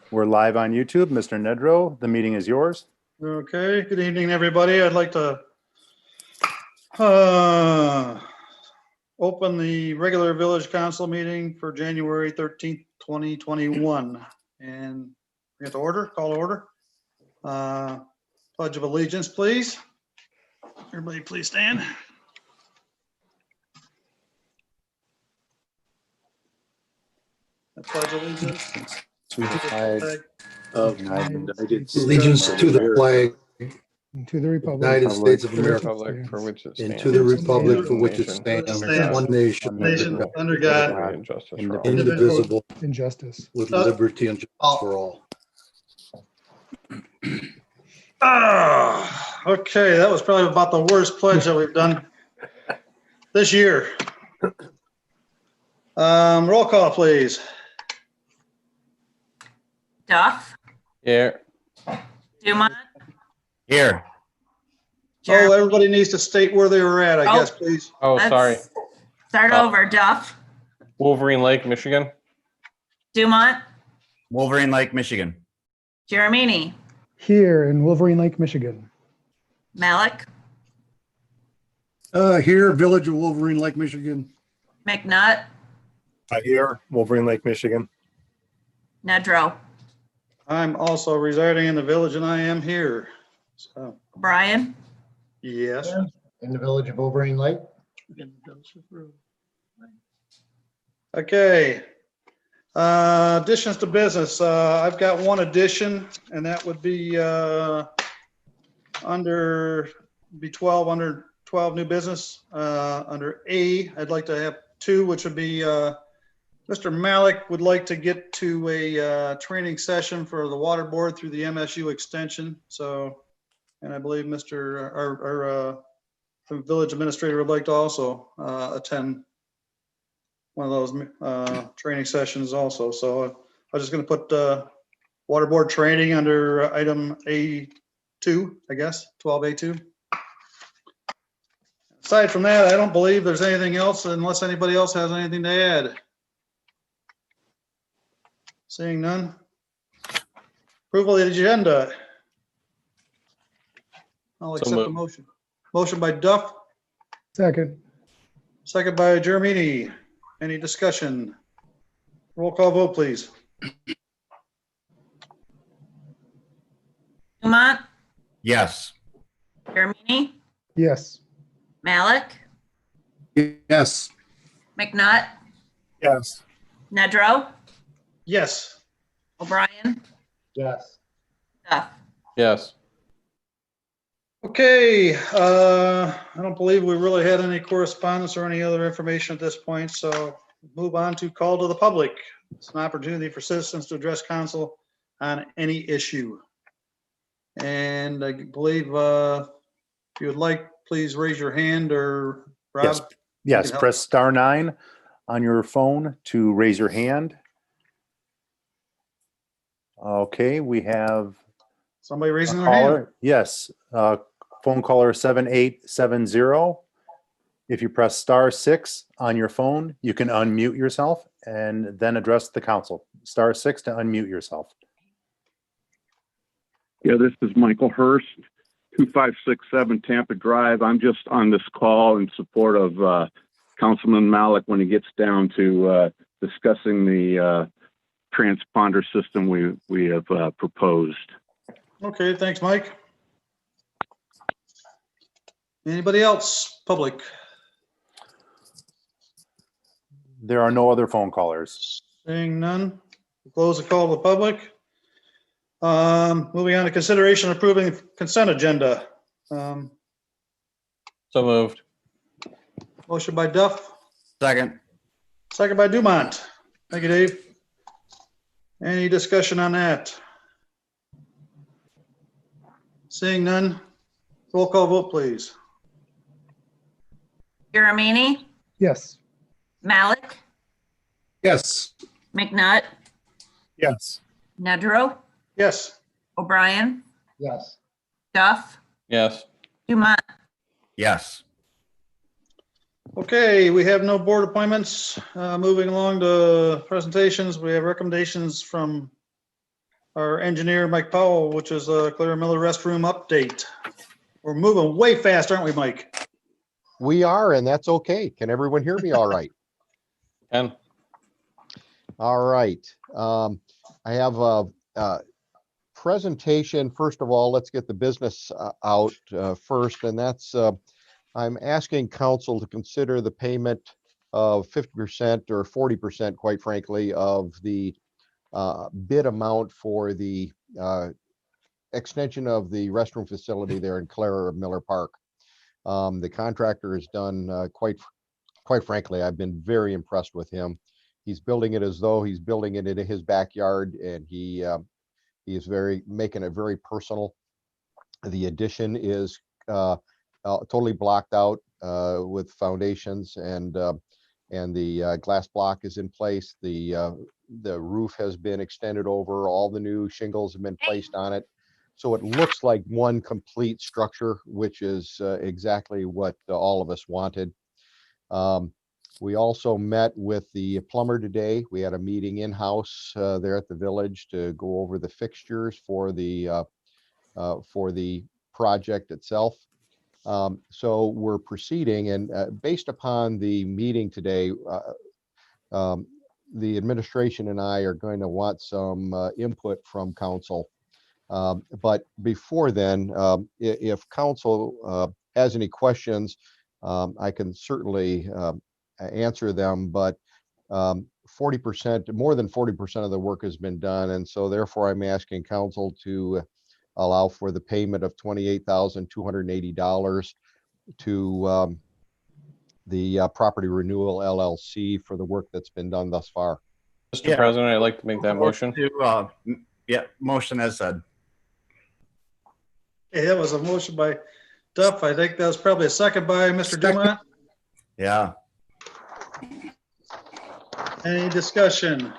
We're live on YouTube. Mr. Nedrow, the meeting is yours. Okay, good evening, everybody. I'd like to open the regular village council meeting for January 13th, 2021. And we have to call to order. Pledge of allegiance, please. Everybody please stand. I pledge allegiance To the flag of United United States allegiance to the flag and to the republic, United States of for which it America Republic for which it and stands. to the republic for one which it nation, stands, one nation, Nation under God, liberty and justice for all. indivisible, and justice. with liberty and justice for all. Okay, that was probably about the worst pledge that we've done this year. Roll call, please. Duff, Here. Dumont, Here. Oh, everybody needs to state where they were at, I guess, please. Oh, Let's sorry. Start over. Duff, Wolverine Lake, Michigan. Dumont, Wolverine Lake, Michigan. Jeremini, Here in Wolverine Lake, Michigan. Malik, Here, Village of Wolverine Lake, Michigan. McNutt, Here, Wolverine Lake, Michigan. Nedrow, I'm also residing in the village and I am here. So, O'Brien, yes. In the Village of Wolverine Lake. Okay. Additions to business. I've got one addition and that would be under 12 new business. Under A, I'd like to have two, which would be Mr. Malik would like to get to a training session for the water board through the MSU extension. So, and I believe our village administrator would like to also attend one of those training sessions also. So I'm just going to put water board training under item A2, I guess, 12A2. Aside from that, I don't believe there's anything else unless anybody else has anything to add. Seeing none. Approval of the agenda. I'll accept the motion. Motion by Duff, Second, second by Jeremini. Any discussion? Roll call vote, please. Dumont, Yes. Jeremini, yes. Malik, Yes. McNutt, Yes. Nedrow, Yes. O'Brien, Yes. Duff. Yes. Okay, I don't believe we really had any correspondence or any other information at this point, so move on to call to the public. It's an opportunity for citizens to address council on any issue. And I believe if you would like, please raise your hand or Rob. Yes. Yes, you can help. press *9 on your phone to raise your hand. Okay, we have Somebody a raising their hand. caller. Yes, phone caller 7870. If you press *6 on your phone, you can unmute yourself and then address the council. *6 to unmute yourself. Yeah, this is Michael Hurst, 2567 Tampa Drive. I'm just on this call in support of Councilman Malik when he gets down to discussing the transponder system we have proposed. Okay, thanks, Mike. Anybody else, public? There are no other phone callers. Seeing none, close the call to the public. Moving on to consideration of approving consent agenda. So moved. Motion by Duff, Second. second by Dumont. Thank you, Dave. Any discussion on that? Seeing none, roll call vote, please. Jeremini, Yes. Malik, Yes. McNutt, Yes. Nedrow, Yes. O'Brien, Yes. Duff, Yes. Dumont. Yes. Okay, we have no board appointments. Moving along to presentations, we have recommendations from our engineer, Mike Powell, which is a Clara Miller restroom update. We're moving way fast, aren't we, Mike? We are, and that's okay. Can everyone hear me all right? Ken? All right. I have a presentation. First of all, let's get the business out first, and that's I'm asking council to consider the payment of 50% or 40%, quite frankly, of the bid amount for the extension of the restroom facility there in Clara Miller Park. The contractor has done quite frankly, I've been very impressed with him. He's building it as though he's building it in his backyard, and he is making it very personal. The addition is totally blocked out with foundations, and the glass block is in place. The roof has been extended over. All the new shingles have been placed on it. So it looks like one complete structure, which is exactly what all of us wanted. We also met with the plumber today. We had a meeting in-house there at the village to go over the fixtures for the project itself. So we're proceeding, and based upon the meeting today, the administration and I are going to want some input from council. But before then, if council has any questions, I can certainly answer them, but 40%, more than 40% of the work has been done. And so therefore I'm asking council to allow for the payment of $28,280 to the Property Renewal LLC for the work that's been done thus far. Mr. President, I'd like to make that motion. Yeah, motion as said. Hey, that was a motion by Duff. I think that was probably a second by Mr. Dumont. Yeah. Any discussion?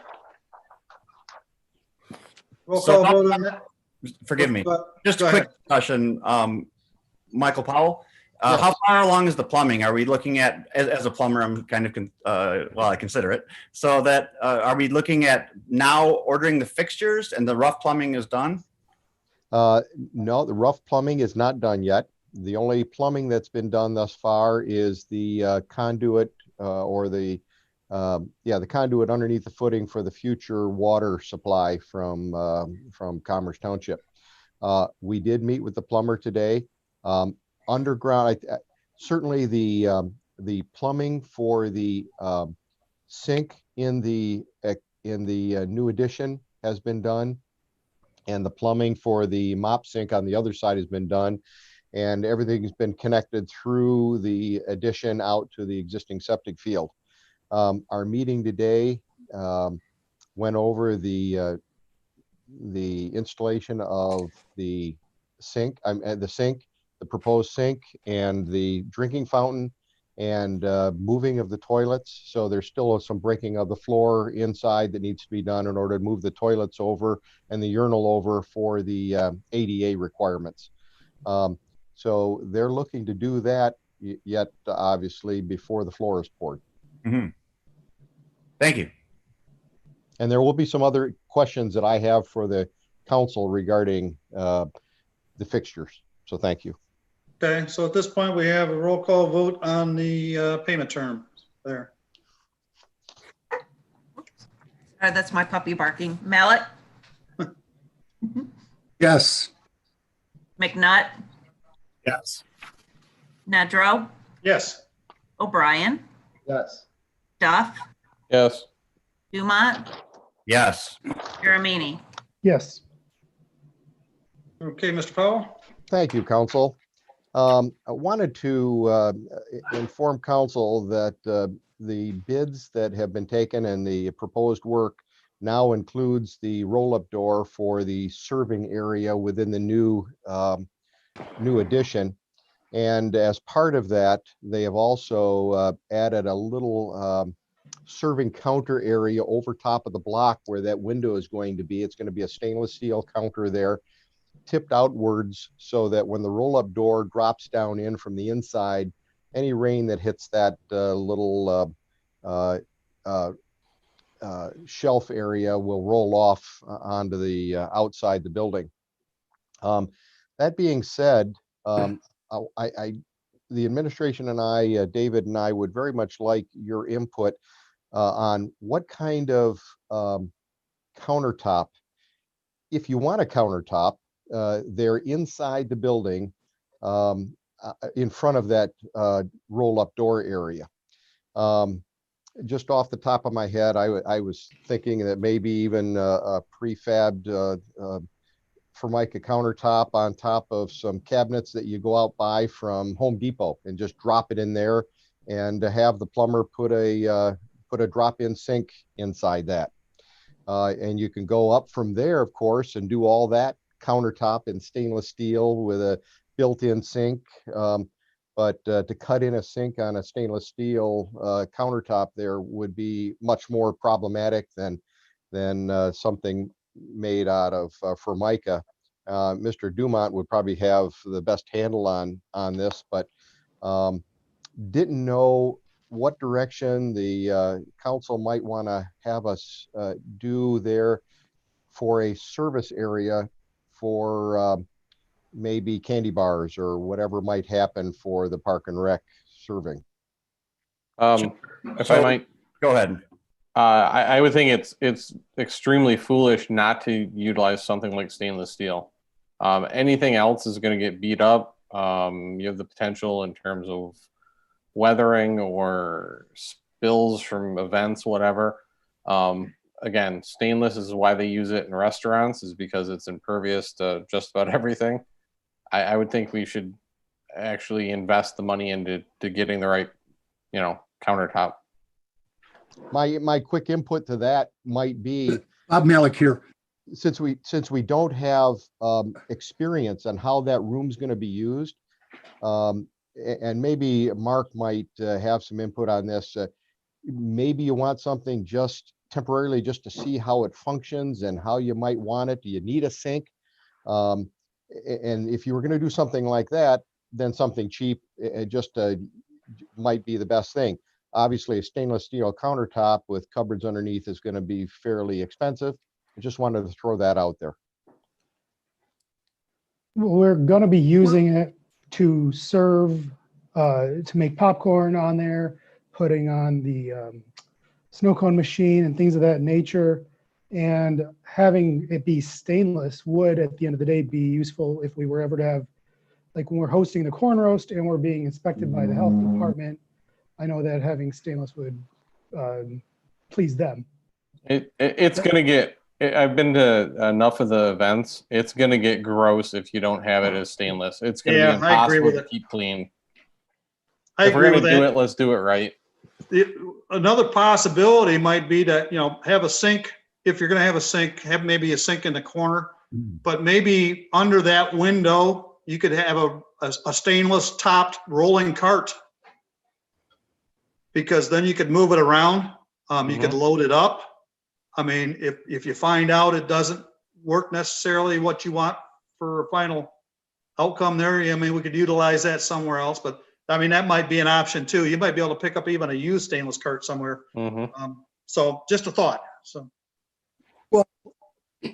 Roll So- call vote on that. Forgive me. Just Go a quick ahead. discussion. Michael Powell, Yes. how far along is the plumbing? Are we looking at, as a plumber, I'm kind of, well, I consider it. So that, are we looking at now ordering the fixtures and the rough plumbing is done? No, the rough plumbing is not done yet. The only plumbing that's been done thus far is the conduit or the conduit underneath the footing for the future water supply from Commerce Township. We did meet with the plumber today. Underground, certainly the plumbing for the sink in the new addition has been done, and the plumbing for the mop sink on the other side has been done, and everything's been connected through the addition out to the existing septic field. Our meeting today went over the installation of the sink, the proposed sink, and the drinking fountain, and moving of the toilets. So there's still some breaking of the floor inside that needs to be done in order to move the toilets over and the urinal over for the ADA requirements. So they're looking to do that yet, obviously, before the floor is poured. Mm-hmm. Thank you. And there will be some other questions that I have for the council regarding the fixtures. So thank you. Okay, so at this point, we have a roll call vote on the payment terms there. That's my puppy barking. Mallett, Yes. McNutt, Yes. Nedrow, Yes. O'Brien, Yes. Duff, Yes. Dumont, Yes. Giramini. Yes. Okay, Mr. Powell? Thank you, council. I wanted to inform council that the bids that have been taken and the proposed work now includes the roll-up door for the serving area within the new addition. And as part of that, they have also added a little serving counter area over top of the block where that window is going to be. It's going to be a stainless steel counter there, tipped outwards, so that when the roll-up door drops down in from the inside, any rain that hits that little shelf area will roll off onto the outside the building. That being said, the administration and I, David and I, would very much like your input on what kind of countertop, if you want a countertop, they're inside the building in front of that roll-up door area. Just off the top of my head, I was thinking that maybe even a prefabbed Formica countertop on top of some cabinets that you go out buy from Home Depot and just drop it in there, and to have the plumber put a drop-in sink inside that. And you can go up from there, of course, and do all that countertop in stainless steel with a built-in sink. But to cut in a sink on a stainless steel countertop there would be much more problematic than something made out of Formica. Mr. Dumont would probably have the best handle on this, but didn't know what direction the council might want to have us do there for a service area for maybe candy bars or whatever might happen for the Park and Rec serving. If I might, Go ahead. I would think it's extremely foolish not to utilize something like stainless steel. Anything else is going to get beat up. You have the potential in terms of weathering or spills from events, whatever. Again, stainless is why they use it in restaurants, is because it's impervious to just about everything. I would think we should actually invest the money into getting the right, countertop. My quick input to that might be, Bob Malik here. since we don't have experience on how that room's going to be used, and maybe Mark might have some input on this. Maybe you want something just temporarily just to see how it functions and how you might want it. Do you need a sink? And if you were going to do something like that, then something cheap just might be the best thing. Obviously, a stainless steel countertop with cupboards underneath is going to be fairly expensive. I just wanted to throw that out there. We're going to be using it to serve, to make popcorn on there, putting on the snow cone machine and things of that nature. And having it be stainless would, at the end of the day, be useful if we were ever to have, like when we're hosting the corn roast and we're being inspected by the health department. I know that having stainless would please them. It's going to get, I've been to enough of the events. It's going to get gross if you don't have it as stainless. It's going to be I agree impossible with to it. keep clean. I If we're agree going with to do that. it, let's do it right. Another possibility might be to, have a sink. If you're going to have a sink, have maybe a sink in the corner, but maybe under that window, you could have a stainless topped rolling cart, because then you could move it around. You could load it up. I mean, if you find out it doesn't work necessarily what you want for a final outcome there, I mean, we could utilize that somewhere else, but I mean, that might be an option too. You might be able to pick up even a used stainless cart somewhere. So just a thought. So.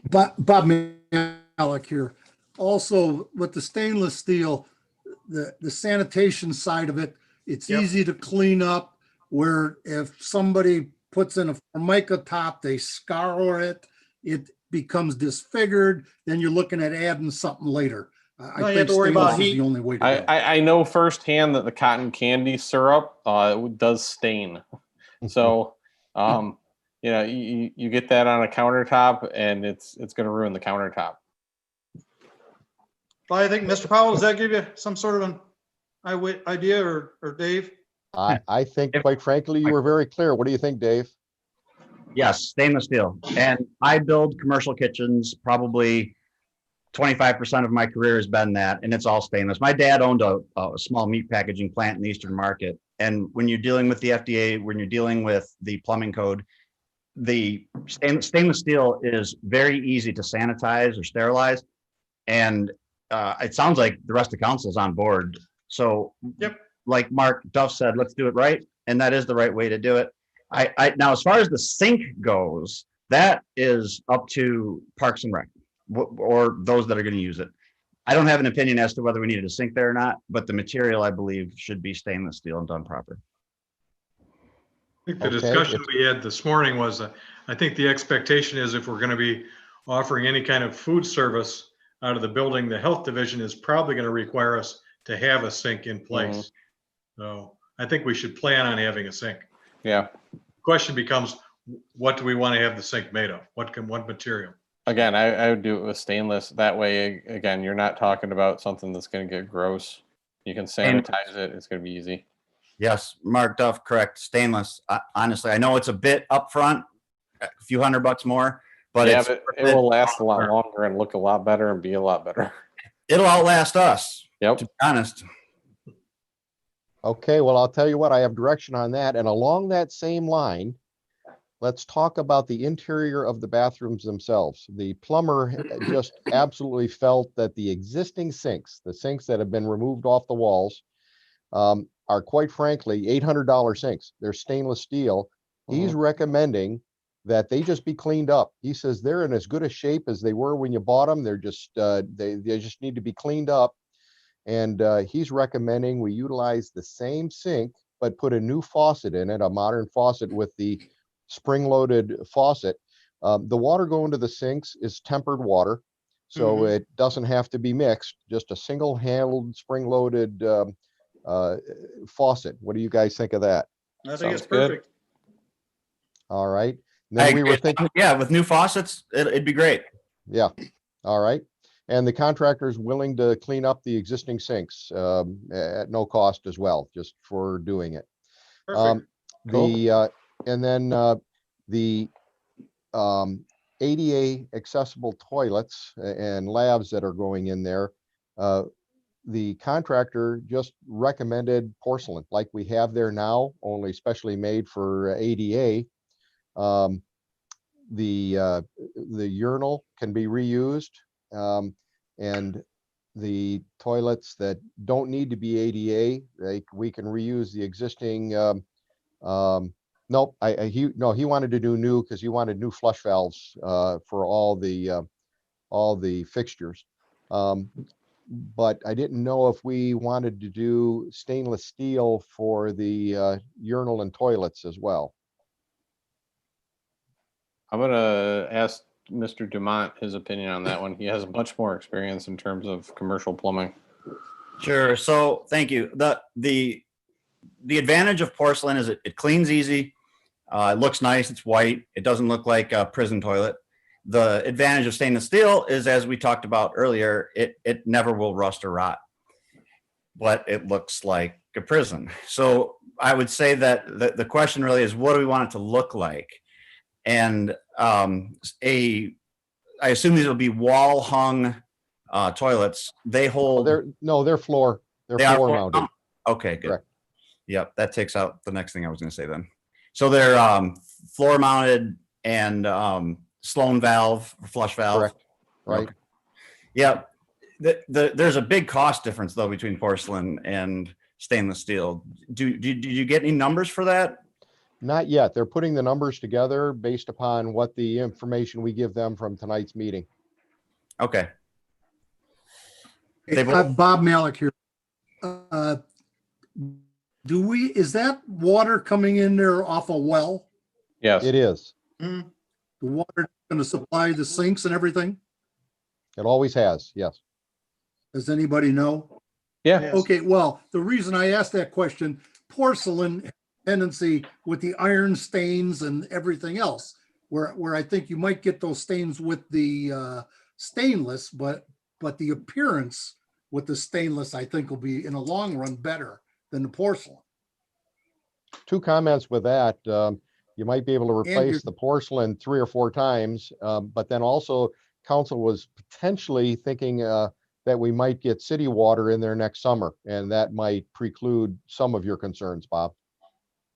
Bob Malik here. Also, with the stainless steel, the sanitation side of it, it's easy to clean up, where if somebody puts in a Formica top, they scour it, it becomes disfigured, then you're looking at adding something later. I you think have to worry about stainless is heat. the only way to go. I know firsthand that the cotton candy syrup does stain. So, you get that on a countertop and it's going to ruin the countertop. Well, I think, Mr. Powell, does that give you some sort of an idea, or Dave? I think, quite frankly, you were very clear. What do you think, Dave? Yes, stainless steel. And I build commercial kitchens. Probably 25% of my career has been that, and it's all stainless. My dad owned a small meat packaging plant in the Eastern Market. And when you're dealing with the FDA, when you're dealing with the plumbing code, the stainless steel is very easy to sanitize or sterilize. And it sounds like the rest of council is on board. So like Mark Duff said, let's do it right. And that is the right way to do it. Now, as far as the sink goes, that is up to Parks and Rec or those that are going to use it. I don't have an opinion as to whether we needed a sink there or not, but the material, I believe, should be stainless steel and done proper. I think the Okay, discussion it's- we had this morning was, I think the expectation is if we're going to be offering any kind of food service out of the building, the health division is probably going to require us to have a sink in place. So I think we should plan on having a sink. Yeah. Question becomes, what do we want to have the sink made of? What material? Again, I would do it with stainless. That way, again, you're not talking about something that's going to get gross. You can sanitize it. It's going to be easy. Yes, Mark Duff, correct. Stainless. Honestly, I know it's a bit upfront, a few $100 more, but Yeah, it's but it will last a lot longer and look a lot better and be a lot better. it'll outlast us. Yep. To be honest. Okay, well, I'll tell you what, I have direction on that. And along that same line, let's talk about the interior of the bathrooms themselves. The plumber just absolutely felt that the existing sinks, the sinks that have been removed off the walls, are quite frankly $800 sinks. They're stainless steel. He's recommending that they just be cleaned up. He says they're in as good a shape as they were when you bought them. They're just they just need to be cleaned up. And he's recommending we utilize the same sink, but put a new faucet in it, a modern faucet with the spring-loaded faucet. The water going to the sinks is tempered water, so it doesn't have to be mixed. Just a single-handled, spring-loaded faucet. What do you guys think of that? I think Sounds it's good. perfect. All right. Then we were thinking, yeah, with new faucets, it'd be great. yeah. All right. And the contractor is willing to clean up the existing sinks at no cost as well, just for doing it. Perfect. And then the ADA accessible toilets and labs that are going in there, the contractor just recommended porcelain like we have there now, only specially made for ADA. The urinal can be reused, and the toilets that don't need to be ADA, we can reuse the existing. Nope, he wanted to do new because he wanted new flush valves for all the fixtures. But I didn't know if we wanted to do stainless steel for the urinal and toilets as well. I'm going to ask Mr. Dumont his opinion on that one. He has much more experience in terms of commercial plumbing. Sure. So thank you. The advantage of porcelain is it cleans easy. It looks nice. It's white. It doesn't look like a prison toilet. The advantage of stainless steel is, as we talked about earlier, it never will rust or rot, but it looks like a prison. So I would say that the question really is, what do we want it to look like? And I assume these will be wall hung toilets. They hold. They're floor. They're floor mounted. Okay, good. Correct. Yep, that takes out the next thing I was going to say then. So they're floor mounted and Sloan valve, flush valve. Correct. Right. Okay. Yep. There's a big cost difference though between porcelain and stainless steel. Did you get any numbers for that? Not yet. They're putting the numbers together based upon what the information we give them from tonight's meeting. Okay. Bob Malik here. Is that water coming in there off a well? Yes. It is. Mhm. The water going to supply the sinks and everything? It always has. Yes. Does anybody know? Yeah. Yes. Okay, well, the reason I asked that question, porcelain has a tendency with the iron stains and everything else, where I think you might get those stains with the stainless, but the appearance with the stainless, I think, will be in the long run better than the porcelain. Two comments with that. You might be able to replace the porcelain 3 or 4 times, but then also council was potentially thinking that we might get city water in there next summer, and that might preclude some of your concerns, Bob.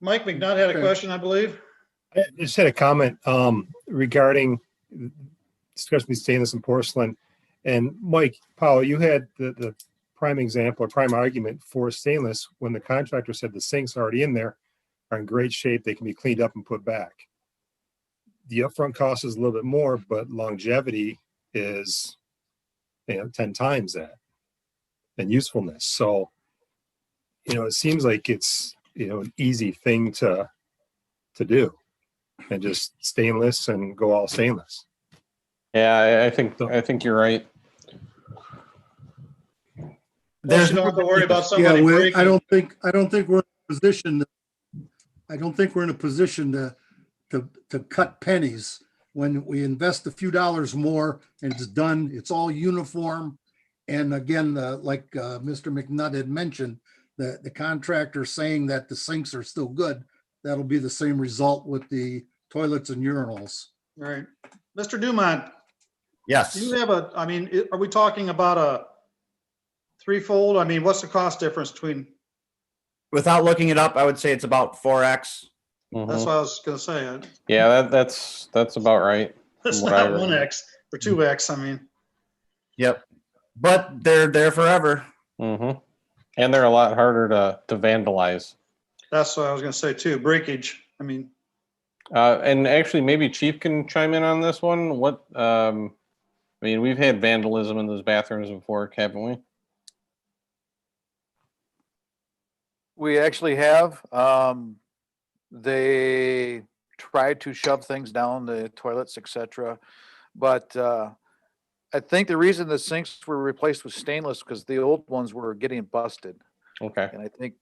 Mike McNutt had a question, I believe. I just had a comment regarding discussing stainless and porcelain. And Mike Powell, you had the prime example or prime argument for stainless when the contractor said the sink's already in there. are in great shape. They can be cleaned up and put back. The upfront cost is a little bit more, but longevity is, 10 times that, and usefulness. So, it seems like it's, an easy thing to do, and just stainless and go all stainless. Yeah, I think you're right. Plus, you don't have to worry about Yeah, somebody breaking. I don't think we're in a position. I don't think we're in a position to cut pennies when we invest a few dollars more and it's done. It's all uniform. And again, like Mr. McNutt had mentioned, the contractor saying that the sinks are still good. That'll be the same result with the toilets and urinals. Right. Mr. Dumont, Yes. do you have are we talking about a threefold? I mean, what's the cost difference between, Without looking it up, I would say it's about 4x. that's what I was gonna say. Yeah, that's about right. It's From what I not remember. 1x or 2x, I mean. Yep. But they're there forever. Mm-hmm. And they're a lot harder to vandalize. That's what I was gonna say too, breakage. I mean, And actually, maybe Chief can chime in on this one. We've had vandalism in those bathrooms before, haven't we? We actually have. They tried to shove things down the toilets, etc. But I think the reason the sinks were replaced with stainless because the old ones were getting busted. Okay. And I think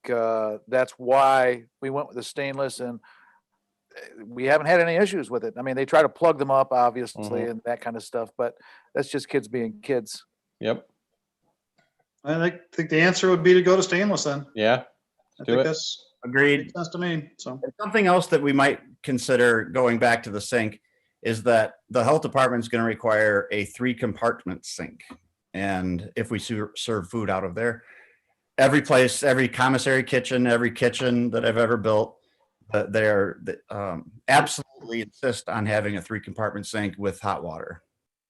that's why we went with the stainless, and we haven't had any issues with it. I mean, they try to plug them up, obviously, and that kind of stuff, but that's just kids being kids. Yep. I think the answer would be to go to stainless then. Yeah. I Do think it. that's Agreed. makes sense to me, so. Something else that we might consider going back to the sink is that the health department is going to require a 3-compartment sink. And if we serve food out of there, every place, every commissary kitchen, every kitchen that I've ever built, they're absolutely insist on having a 3-compartment sink with hot water.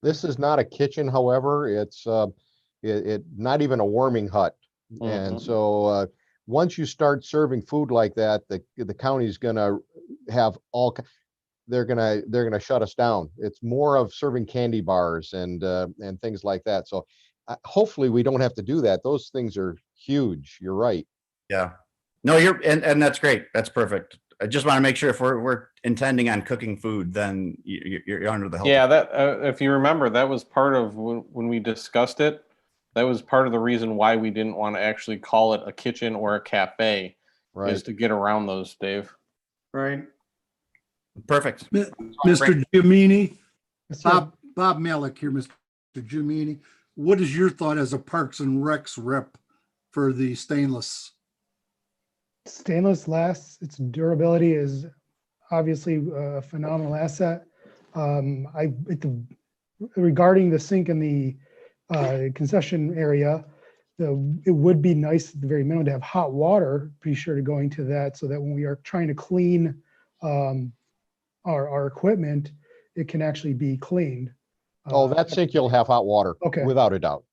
This is not a kitchen, however, it's not even a warming hut. And so once you start serving food like that, the county's gonna have they're gonna shut us down. It's more of serving candy bars and things like that. So hopefully we don't have to do that. Those things are huge. You're right. Yeah. No, and that's great. That's perfect. I just want to make sure if we're intending on cooking food, then you're under the health. Yeah, that if you remember, that was part of when we discussed it. That was part of the reason why we didn't want to actually call it a kitchen or a cafe, Right. is to get around those, Dave. Right. Perfect. Mr. Giamini, Yes, sir. Bob Malik here, Mr. Giamini. What is your thought as a Parks and Recs rep for the stainless? Stainless lasts, its durability is obviously a phenomenal asset. Regarding the sink in the concession area, it would be nice at the very minimum to have hot water, be sure to go into that so that when we are trying to clean our equipment, it can actually be cleaned. Oh, that sink you'll have hot water. Okay. Without a doubt.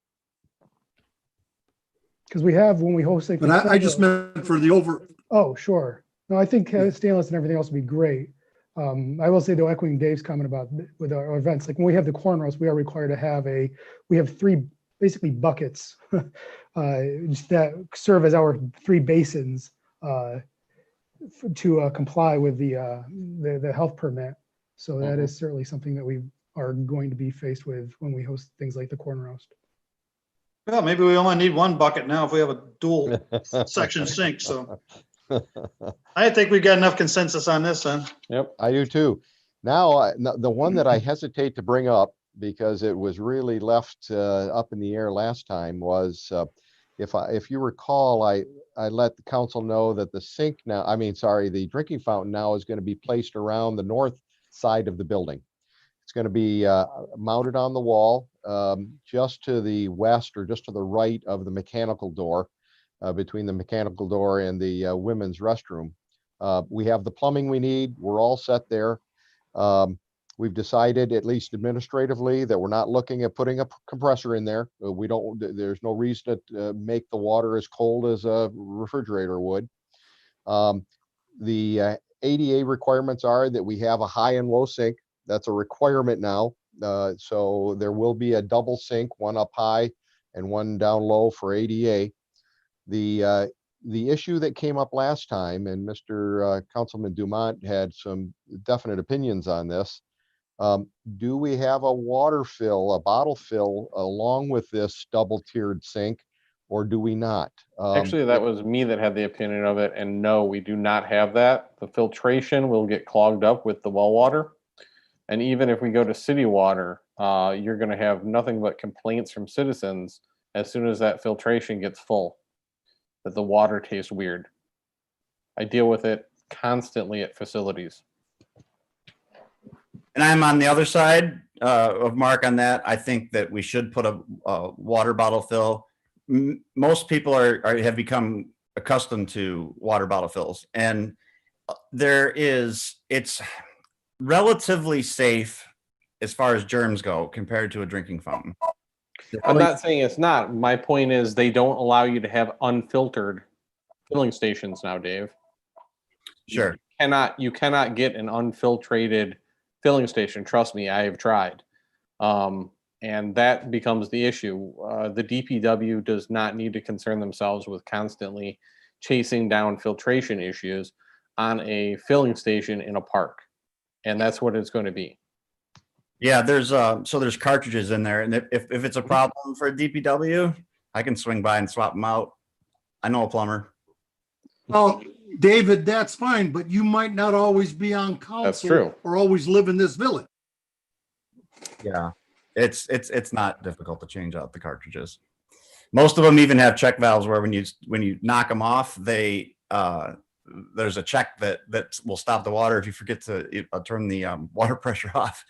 Because we have, when we host. But I just meant for the Oh, sure. No, I think stainless and everything else would be great. I will say though, echoing Dave's comment about with our events, like when we have the corn roast, we are required to have we have 3 basically buckets that serve as our 3 basins to comply with the health permit. So that is certainly something that we are going to be faced with when we host things like the corn roast. Well, maybe we only need 1 bucket now if we have a dual section sink, so. I think we've got enough consensus on this then. Yep. I do too. Now, the one that I hesitate to bring up because it was really left up in the air last time was, if you recall, I let the council know that the drinking fountain now is going to be placed around the north side of the building. It's going to be mounted on the wall just to the west or just to the right of the mechanical door, between the mechanical door and the women's restroom. We have the plumbing we need. We're all set there. We've decided, at least administratively, that we're not looking at putting a compressor in there. There's no reason to make the water as cold as a refrigerator would. The ADA requirements are that we have a high and low sink. That's a requirement now. So there will be a double sink, one up high and one down low for ADA. The issue that came up last time, and Mr. Councilman Dumont had some definite opinions on this. Do we have a water fill, a bottle fill along with this double tiered sink, or do we not? Actually, that was me that had the opinion of it, and no, we do not have that. The filtration will get clogged up with the well water. And even if we go to city water, you're going to have nothing but complaints from citizens as soon as that filtration gets full, that the water tastes weird. I deal with it constantly at facilities. And I'm on the other side of Mark on that. I think that we should put a water bottle fill. Most people have become accustomed to water bottle fills, and it's relatively safe as far as germs go compared to a drinking fountain. I'm not saying it's not. My point is they don't allow you to have unfiltered filling stations now, Dave. Sure. You cannot get an unfiltrated filling station. Trust me, I have tried. And that becomes the issue. The DPW does not need to concern themselves with constantly chasing down filtration issues on a filling station in a park. And that's what it's going to be. Yeah, there's cartridges in there, and if it's a problem for a DPW, I can swing by and swap them out. I know a plumber. Well, David, that's fine, but you might not always be on council. That's true. Or always live in this village. Yeah, it's not difficult to change out the cartridges. Most of them even have check valves where when you knock them off, there's a check that will stop the water if you forget to turn the water pressure off.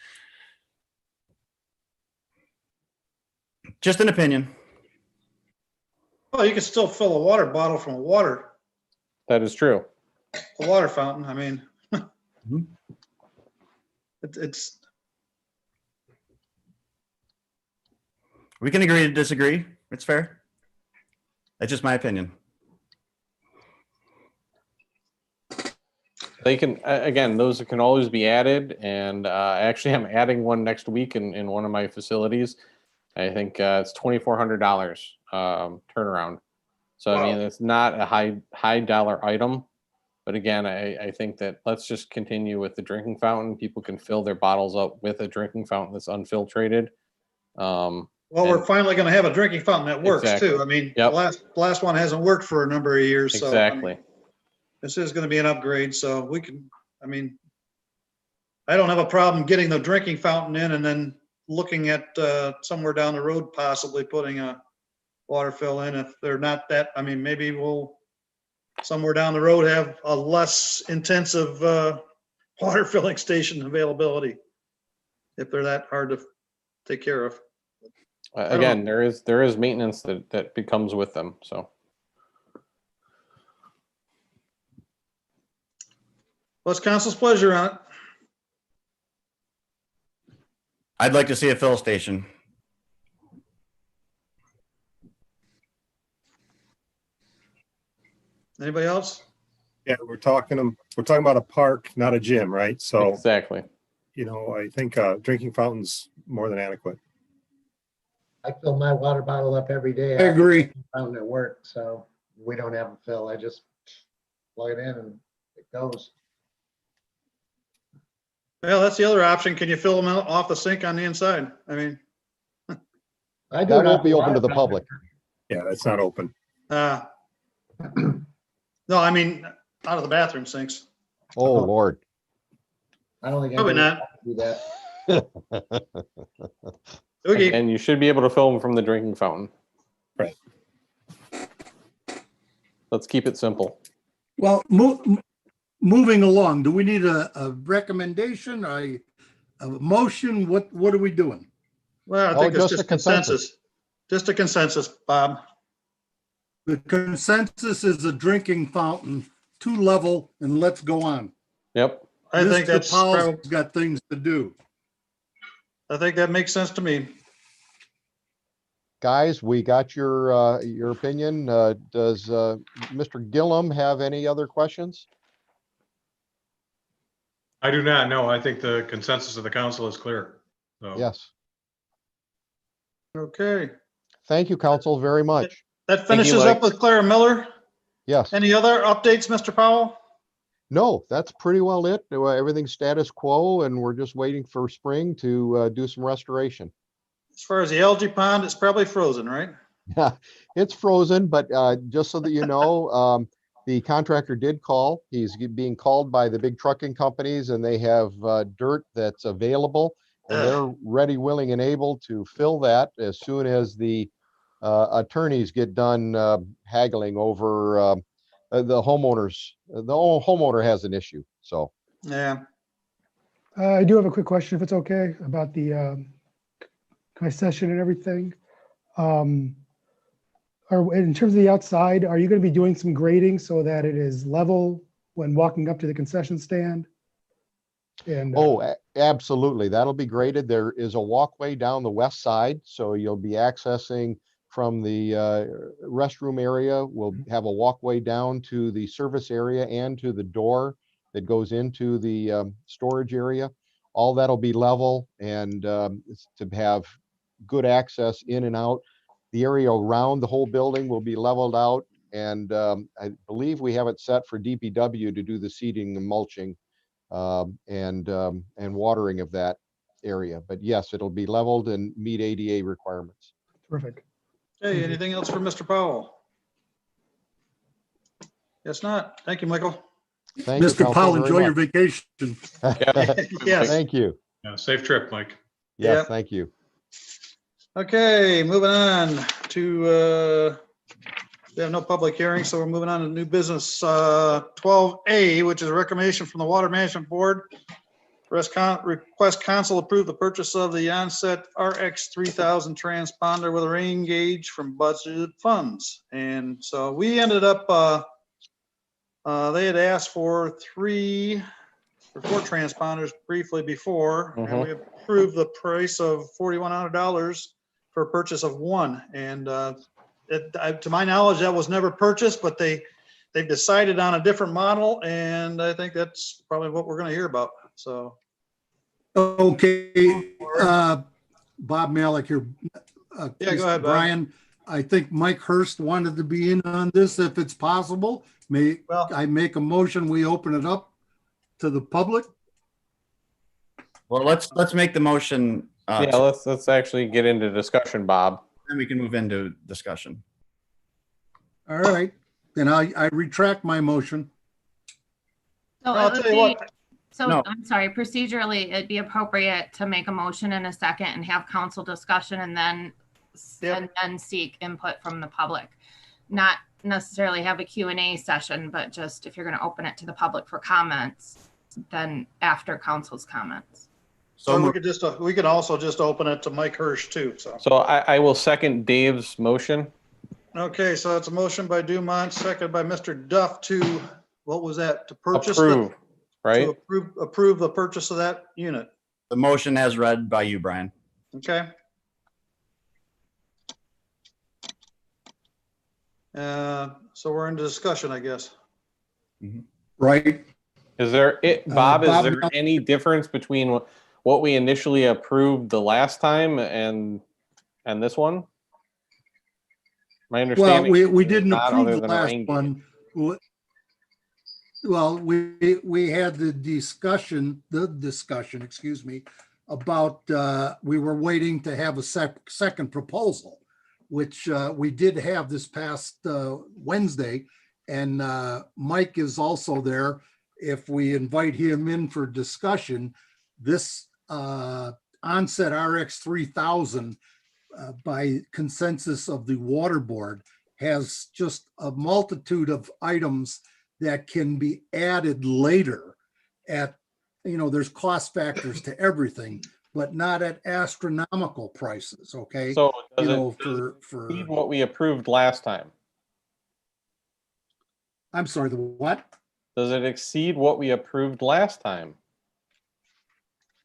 Just an opinion. Well, you can still fill a water bottle from a That is true. water fountain. I mean, Mhm. it's We can agree to disagree. It's fair. That's just my opinion. They can, again, those can always be added. And actually, I'm adding one next week in one of my facilities. I think it's $2,400 turnaround. So, I mean, it's not a high dollar item. But again, I think that let's just continue with the drinking fountain. People can fill their bottles up with a drinking fountain that's unfiltrated. well, we're finally going to have a drinking fountain that works Exactly. too. I mean, Yep. the last one hasn't worked for a number of years. So I mean, Exactly. this is going to be an upgrade. So we can, I mean, I don't have a problem getting the drinking fountain in and then looking at somewhere down the road, possibly putting a water fill in if they're not that. I mean, maybe we'll somewhere down the road have a less intensive water filling station availability if they're that hard to take care of. Again, there is maintenance that becomes with them. So What's council's pleasure on it? I'd like to see a fill station. Anybody else? Yeah, we're talking about a park, not a gym, right? So, exactly. I think drinking fountains more than adequate. I fill my water bottle up every day. I agree. Fountain at work, so we don't have a fill. I just plug it in and it goes. Well, that's the other option. Can you fill them out off the sink on the inside? I mean, I do That it won't off be the open to water the fountain. public. Yeah, that's not open. no, I mean, out of the bathroom sinks. Oh, Lord. I don't think Probably anybody not. can do that. Okay. And you should be able to fill them from the drinking fountain. Right. Let's keep it simple. Well, moving along, do we need a recommendation, a motion? What are we doing? Well, I Oh, think it's just just a consensus. Just a consensus, Bob. The consensus is a drinking fountain, 2-level, and let's go on. Yep. I think Mr. that's Powell's probably, got things to do. I think that makes sense to me. Guys, we got your opinion. Does Mr. Gillum have any other questions? I do not know. I think the consensus of the council is clear. So. Yes. Okay, Thank you, council, very much. that finishes Mike. up with Clara Miller. Yes. Any other updates, Mr. Powell? No, that's pretty well it. Everything's status quo, and we're just waiting for spring to do some restoration. As far as the algae pond, it's probably frozen, right? It's frozen, but just so that you know, the contractor did call. He's being called by the big trucking companies, and they have dirt that's available, and they're ready, willing, and able to fill that as soon as the attorneys get done haggling over the homeowners. The homeowner has an issue, so. Yeah. I do have a quick question, if it's okay, about the concession and everything. In terms of the outside, are you going to be doing some grading so that it is level when walking up to the concession stand? And Absolutely. That'll be graded. There is a walkway down the west side, so you'll be accessing from the restroom area. We'll have a walkway down to the service area and to the door that goes into the storage area. All that'll be level and to have good access in and out. The area around the whole building will be leveled out, and I believe we have it set for DPW to do the seeding and mulching and watering of that area. But yes, it'll be leveled and meet ADA requirements. terrific. Hey, anything else for Mr. Powell? Guess not. Thank you, Michael. Thank you, Mr. Council, Powell, very enjoy your much. vacation. Yes. Thank you. Yeah, safe trip, Mike. Yes, Yep. thank you. Okay, moving on to, we have no public hearing, so we're moving on to new business, 12A, which is a recommendation from the Water Management Board. Request council approve the purchase of the onset RX 3000 transponder with a rain gauge from budgeted funds. And so we ended up, they had asked for 3 or 4 transponders briefly before, and we approved the price of $4,100 for purchase of 1. And to my knowledge, that was never purchased, but they've decided on a different model, and I think that's probably what we're going to hear about. So. Okay, Bob Malik here. Yeah, go ahead, Bob. Brian, I think Mike Hurst wanted to be in on this if it's possible. May I make a motion, we open it up to the public? Well, let's make the motion. Yeah, let's actually get into discussion, Bob. Then we can move into discussion. All right, then I retract my motion. So I'll it would tell you be, what. so No. I'm sorry, procedurally, it'd be appropriate to make a motion in a second and have council discussion and then seek input from the public. Not necessarily have a Q&A session, but just if you're going to open it to the public for comments, then after council's comments. So we could also just open it to Mike Hirsch too, so. So I will second Dave's motion. Okay, so it's a motion by Dumont, second by Mr. Duff to, what was that? To purchase. Approve, right? To approve the purchase of that unit. The motion as read by you, Brian. Okay. So we're into discussion, I guess. Right. Is there, Bob, is Bob, there any difference between what we initially approved the last time and this one? My understanding. Well, we didn't not approve other the than last rain one. Well, we had the discussion, excuse me, about, we were waiting to have a second proposal, which we did have this past Wednesday. And Mike is also there. If we invite him in for discussion, this onset RX 3000 by consensus of the water board has just a multitude of items that can be added later at, there's cost factors to everything, but not at astronomical prices. Okay. So does for what we approved last time? I'm sorry, the what? Does it exceed what we approved last time?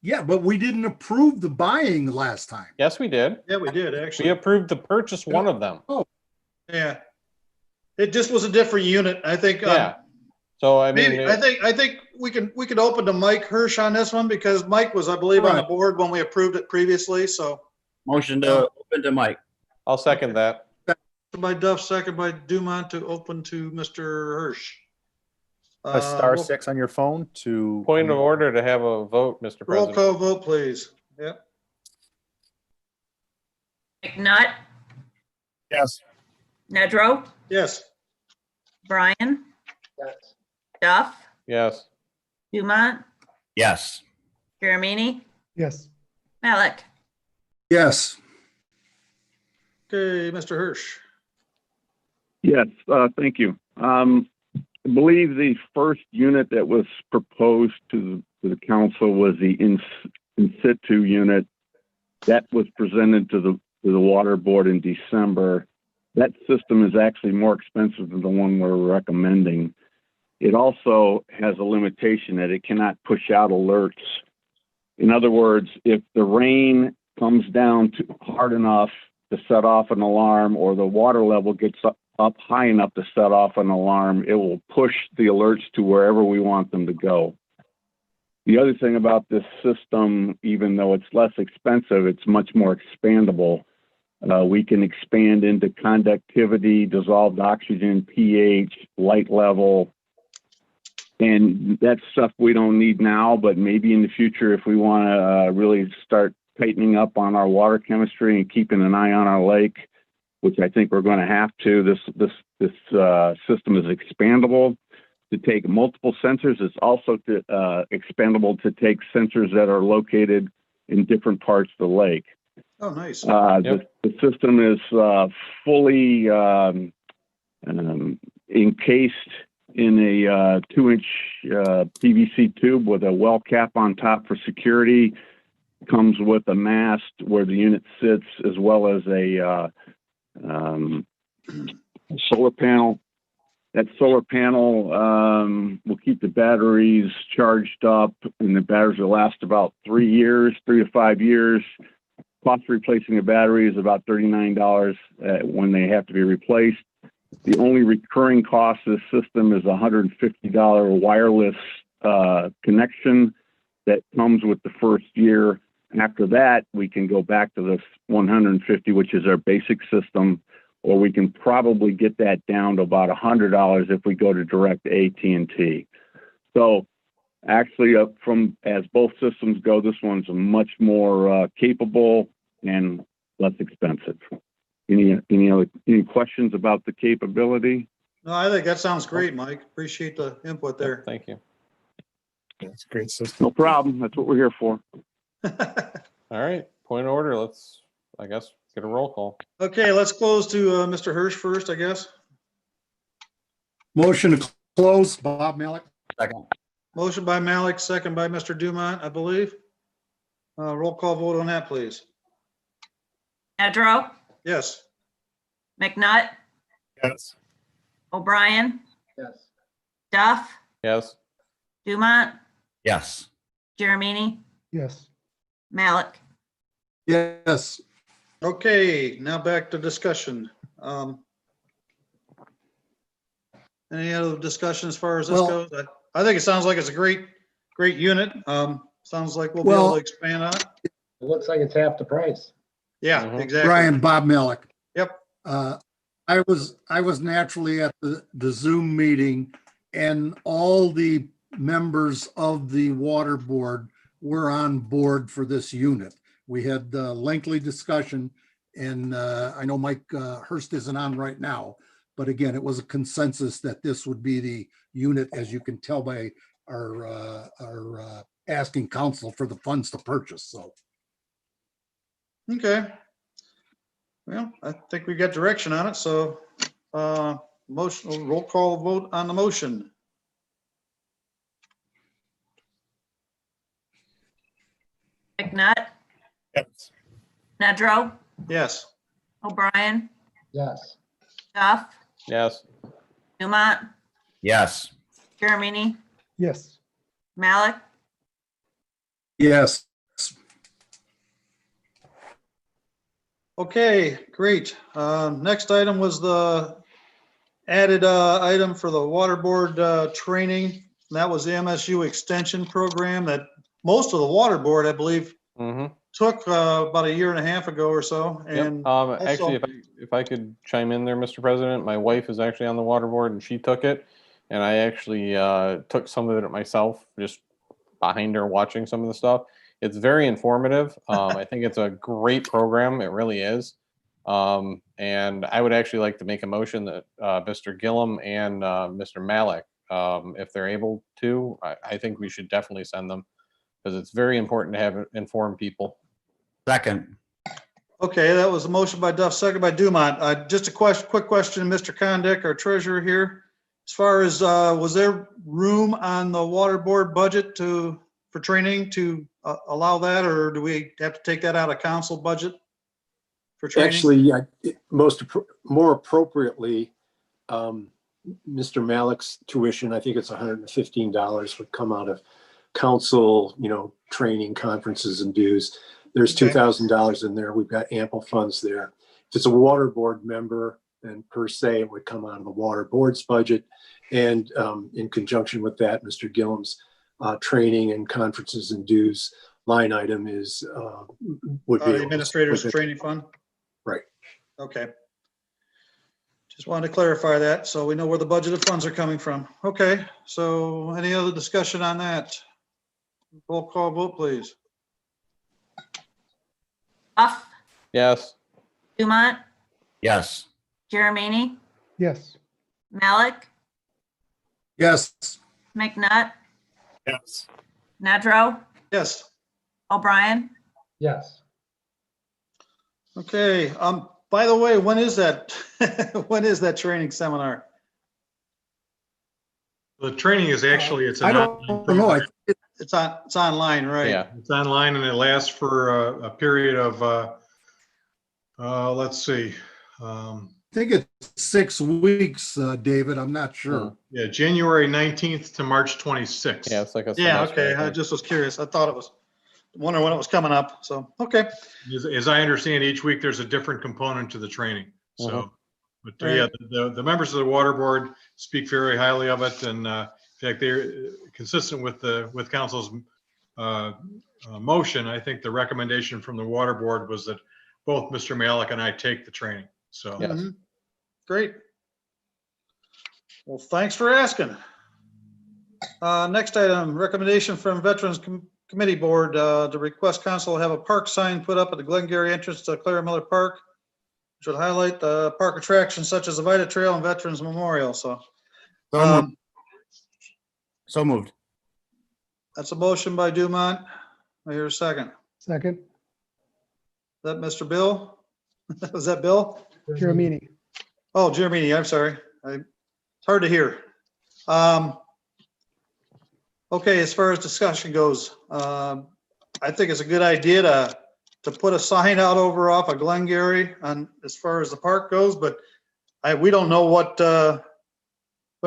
Yeah, but we didn't approve the buying last time. Yes, we did. Yeah, we did, actually. We approved to purchase one of them. Oh, Yeah. It just was a different unit. I think Yeah. So I mean, Maybe, I think we could open to Mike Hirsch on this one because Mike was, I believe, on the Right. board when we approved it previously, so. Motion to open to Mike. I'll second that. By Duff, second by Dumont to open to Mr. Hirsch. Press star Roll- 6 on your phone to. Point of order to have a vote, Mr. Roll President. call vote, please. Yep. McNutt, Yes. Nedrow, Yes. Brian, Yes. Duff, Yes. Dumont, Yes. Jeremini, Yes. Malik. Yes. Okay, Mr. Hirsch. Yes, thank you. I believe the first unit that was proposed to the council was the in situ unit that was presented to the water board in December. That system is actually more expensive than the one we're recommending. It also has a limitation that it cannot push out alerts. In other words, if the rain comes down hard enough to set off an alarm, or the water level gets up high enough to set off an alarm, it will push the alerts to wherever we want them to go. The other thing about this system, even though it's less expensive, it's much more expandable. We can expand into conductivity, dissolved oxygen, pH, light level, and that's stuff we don't need now, but maybe in the future, if we want to really start tightening up on our water chemistry and keeping an eye on our lake, which I think we're going to have to. This system is expandable to take multiple sensors. It's also expandable to take sensors that are located in different parts of the lake. Oh, nice. The system is fully encased in a 2-inch PVC tube with a well cap on top for security. Comes with a mast where the unit sits, as well as a solar panel. That solar panel will keep the batteries charged up, and the batteries will last about 3 to 5 years. Cost of replacing a battery is about $39 when they have to be replaced. The only recurring cost of the system is a $150 wireless connection that comes with the first year. After that, we can go back to the $150, which is our basic system, or we can probably get that down to about $100 if we go to direct AT&T. So actually, as both systems go, this one's much more capable and less expensive. Any questions about the capability? No, I think that sounds great, Mike. Appreciate the input there. Thank you. That's a great system. No problem. That's what we're here for. All right. Point of order. Let's, I guess, get a roll call. Okay, let's close to Mr. Hirsch first, I guess. Motion to close, Bob Malik. Second. Motion by Malik, second by Mr. Dumont, I believe. Roll call vote on that, please. Nedrow, Yes. McNutt, Yes. O'Brien, Yes. Duff, Yes. Dumont, Yes. Jeremini, Yes. Malik. Yes. Okay, now back to discussion. Any other discussion as far as this Well- goes? I think it sounds like it's a great unit. Sounds like we'll be able Well- to expand on it. It looks like it's half the price. Yeah, Mhm. exactly. Brian, Bob Malik. Yep. I was naturally at the Zoom meeting, and all the members of the water board were on board for this unit. We had a lengthy discussion, and I know Mike Hurst isn't on right now, but again, it was a consensus that this would be the unit, as you can tell by our asking council for the funds to purchase, so. Okay. Well, I think we got direction on it, so motion, roll call vote on the motion. McNutt, Yes. Nedrow, Yes. O'Brien, Yes. Duff, Yes. Dumont, Yes. Jeremini, Yes. Malik. Yes. Okay, great. Next item was the added item for the water board training. And that was the MSU extension program that most of the water board, I believe, Mm-hmm. took about a year and a half ago or so. And Yep. Actually, if I could chime in there, Mr. President, my wife is actually on the water board and she took it. And I actually took some of it myself, just behind her watching some of the stuff. It's very informative. I think it's a great program. It really is. And I would actually like to make a motion that Mr. Gillum and Mr. Malik, if they're able to, I think we should definitely send them because it's very important to have informed people. Second. okay, that was a motion by Duff, second by Dumont. Just a quick question, Mr. Condick, our treasurer here. As far as, was there room on the water board budget for training to allow that, or do we have to take that out of council budget for training? Actually, more appropriately, Mr. Malik's tuition, I think it's $115 would come out of council, training, conferences and dues. There's Okay. $2,000 in there. We've got ample funds there. If it's a water board member, then per se, it would come out of the water board's budget. And in conjunction with that, Mr. Gillum's training and conferences and dues line item is would be Administrators training fund? Right. Okay. Just wanted to clarify that so we know where the budgeted funds are coming from. Okay, so any other discussion on that? Roll call vote, please. Duff, Yes. Dumont, Yes. Jeremini, Yes. Malik, Yes. McNutt, Yes. Nedrow, Yes. O'Brien. Yes. Okay, by the way, when is that? When is that training seminar? The training is actually, it's I an don't online know. program. It's online, right? Yeah. It's online and it lasts for a period of, let's see. I think it's 6 weeks, David. I'm not sure. Yeah, January 19th to March 26th. Yeah, it's like a Yeah, semester, okay, I I think. just was curious. I thought it was, wondering when it was coming up, so, okay. As I understand, each week there's a different component to the training. So, Mhm. but Right. yeah, the members of the water board speak very highly of it, and in fact, they're consistent with council's motion. I think the recommendation from the water board was that both Mr. Malik and I take the training. So, Yes. Mhm. Great. Well, thanks for asking. Next item, recommendation from Veterans Committee Board to request council have a park sign put up at the Glengarry entrance to Clara Miller Park, which would highlight the park attractions such as the Vita Trail and Veterans Memorial. So So moved. that's a motion by Dumont. I hear a second. Second. Is that Mr. Bill? Was that Bill? Jeremini. Oh, Jeremy, I'm sorry. It's hard to hear. Okay, as far as discussion goes, I think it's a good idea to put a sign out over off of Glengarry on, as far as the park goes, but we don't know what, we